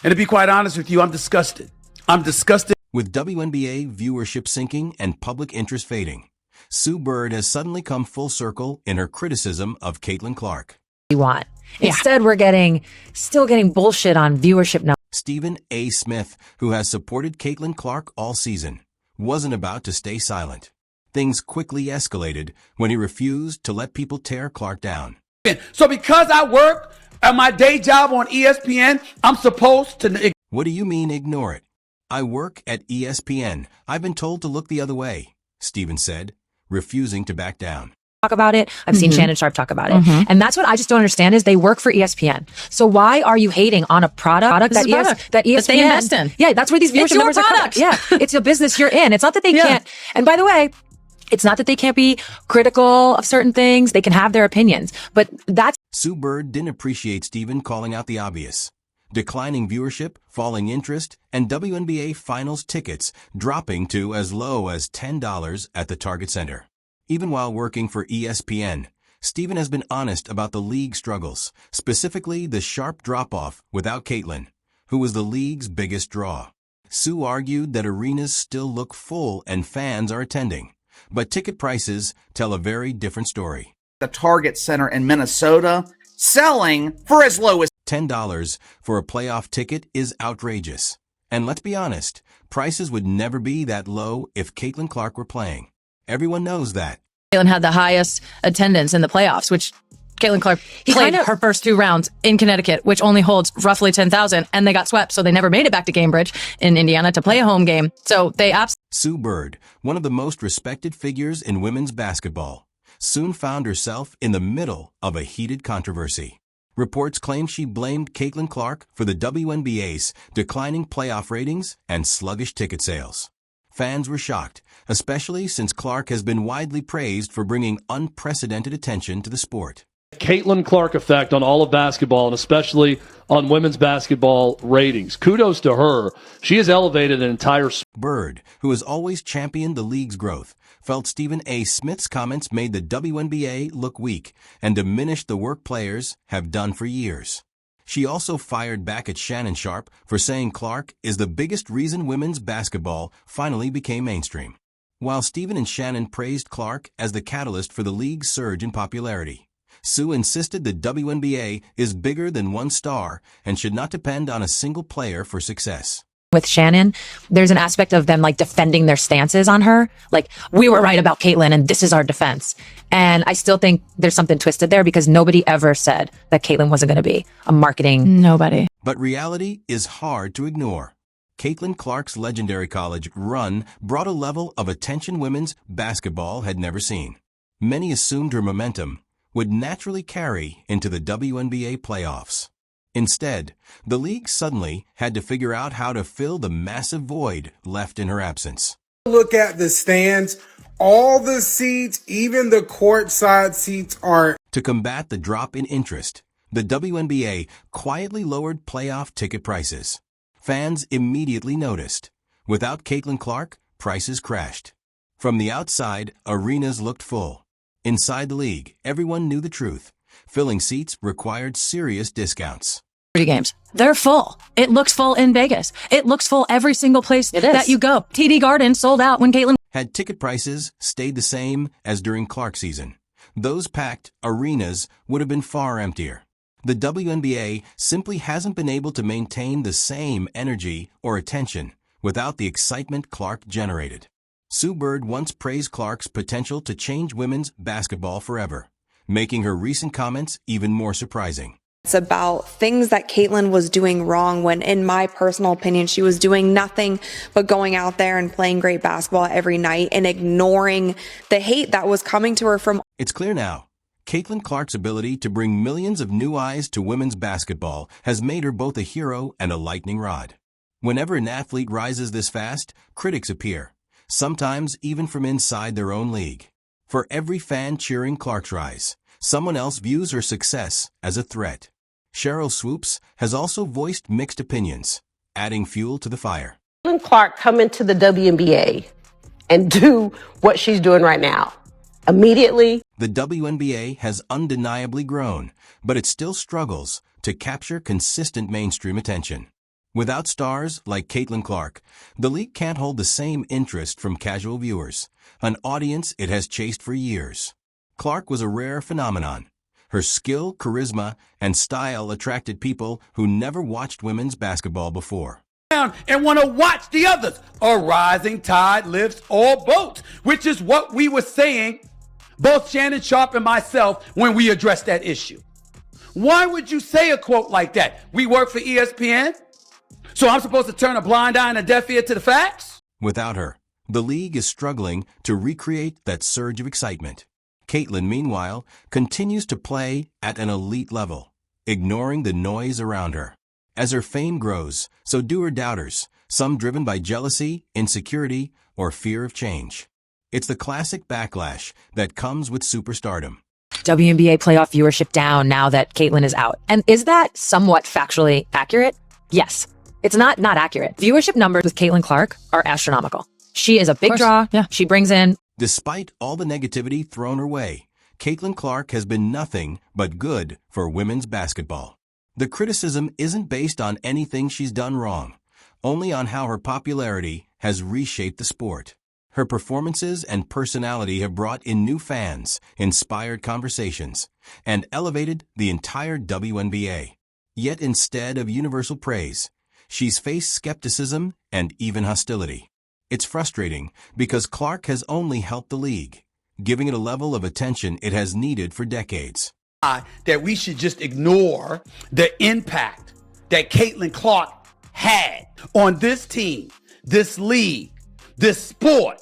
And to be quite honest with you, I'm disgusted. I'm disgusted. With WNBA viewership sinking and public interest fading, Sue Bird has suddenly come full circle in her criticism of Caitlin Clark. Want. Instead, we're still getting bullshit on viewership now. Stephen A. Smith, who has supported Caitlin Clark all season, wasn't about to stay silent. Things quickly escalated when he refused to let people tear Clark down. So because I work at my day job on ESPN, I'm supposed to... What do you mean ignore it? I work at ESPN. I've been told to look the other way, Stephen said, refusing to back down. Talk about it. I've seen Shannon Sharp talk about it. And that's what I just don't understand is they work for ESPN. So why are you hating on a product that ESPN that they invest in? Yeah, that's where these viewership numbers are coming. Yeah, it's a business you're in. It's not that they can't. And by the way, it's not that they can't be critical of certain things. They can have their opinions, but that's... Sue Bird didn't appreciate Stephen calling out the obvious. Declining viewership, falling interest, and WNBA finals tickets dropping to as low as $10 at the Target Center. Even while working for ESPN, Stephen has been honest about the league's struggles, specifically the sharp drop-off without Caitlin, who was the league's biggest draw. Sue argued that arenas still look full and fans are attending, but ticket prices tell a very different story. The Target Center in Minnesota selling for as low as $10 for a playoff ticket is outrageous. And let's be honest, prices would never be that low if Caitlin Clark were playing. Everyone knows that. Caitlin had the highest attendance in the playoffs, which Caitlin Clark played her first 2 rounds in Connecticut, which only holds roughly 10,000, and they got swept, so they never made it back to Cambridge in Indiana to play a home game. So they Sue Bird, one of the most respected figures in women's basketball, soon found herself in the middle of a heated controversy. Reports claim she blamed Caitlin Clark for the WNBA's declining playoff ratings and sluggish ticket sales. Fans were shocked, especially since Clark has been widely praised for bringing unprecedented attention to the sport. Caitlin Clark effect on all of basketball, and especially on women's basketball ratings. Kudos to her. She has elevated an entire... Bird, who has always championed the league's growth, felt Stephen A. Smith's comments made the WNBA look weak and diminished the work players have done for years. She also fired back at Shannon Sharp for saying Clark is the biggest reason women's basketball finally became mainstream. While Stephen and Shannon praised Clark as the catalyst for the league's surge in popularity, Sue insisted the WNBA is bigger than one star and should not depend on a single player for success. With Shannon, there's an aspect of them like defending their stances on her. Like, we were right about Caitlin and this is our defense. And I still think there's something twisted there because nobody ever said that Caitlin wasn't going to be a marketing... Nobody. But reality is hard to ignore. Caitlin Clark's legendary college run brought a level of attention women's basketball had never seen. Many assumed her momentum would naturally carry into the WNBA playoffs. Instead, the league suddenly had to figure out how to fill the massive void left in her absence. Look at the stands. All the seats, even the courtside seats are... To combat the drop in interest, the WNBA quietly lowered playoff ticket prices. Fans immediately noticed. Without Caitlin Clark, prices crashed. From the outside, arenas looked full. Inside the league, everyone knew the truth. Filling seats required serious discounts. Games. They're full. It looks full in Vegas. It looks full every single place that you go. TD Garden sold out when Caitlin... Had ticket prices stayed the same as during Clark season, those packed arenas would have been far emptier. The WNBA simply hasn't been able to maintain the same energy or attention without the excitement Clark generated. Sue Bird once praised Clark's potential to change women's basketball forever, making her recent comments even more surprising. It's about things that Caitlin was doing wrong when, in my personal opinion, she was doing nothing but going out there and playing great basketball every night and ignoring the hate that was coming to her from... It's clear now. Caitlin Clark's ability to bring millions of new eyes to women's basketball has made her both a hero and a lightning rod. Whenever an athlete rises this fast, critics appear, sometimes even from inside their own league. For every fan cheering Clark's rise, someone else views her success as a threat. Cheryl Swoops has also voiced mixed opinions, adding fuel to the fire. Caitlin Clark come into the WNBA and do what she's doing right now. Immediately. The WNBA has undeniably grown, but it still struggles to capture consistent mainstream attention. Without stars like Caitlin Clark, the league can't hold the same interest from casual viewers, an audience it has chased for years. Clark was a rare phenomenon. Her skill, charisma, and style attracted people who never watched women's basketball before. And want to watch the others. A rising tide lifts all boats, which is what we were saying, both Shannon Sharp and myself, when we addressed that issue. Why would you say a quote like that? We work for ESPN, so I'm supposed to turn a blind eye and a deaf ear to the facts? Without her, the league is struggling to recreate that surge of excitement. Caitlin, meanwhile, continues to play at an elite level, ignoring the noise around her. As her fame grows, so do her doubters, some driven by jealousy, insecurity, or fear of change. It's the classic backlash that comes with superstardom. WNBA playoff viewership down now that Caitlin is out. And is that somewhat factually accurate? Yes. It's not accurate. Viewership numbers with Caitlin Clark are astronomical. She is a big draw. Yeah. She brings in... Despite all the negativity thrown her way, Caitlin Clark has been nothing but good for women's basketball. The criticism isn't based on anything she's done wrong, only on how her popularity has reshaped the sport. Her performances and personality have brought in new fans, inspired conversations, and elevated the entire WNBA. Yet instead of universal praise, she's faced skepticism and even hostility. It's frustrating because Clark has only helped the league, giving it a level of attention it has needed for decades. That we should just ignore the impact that Caitlin Clark had on this team, this league, this sport,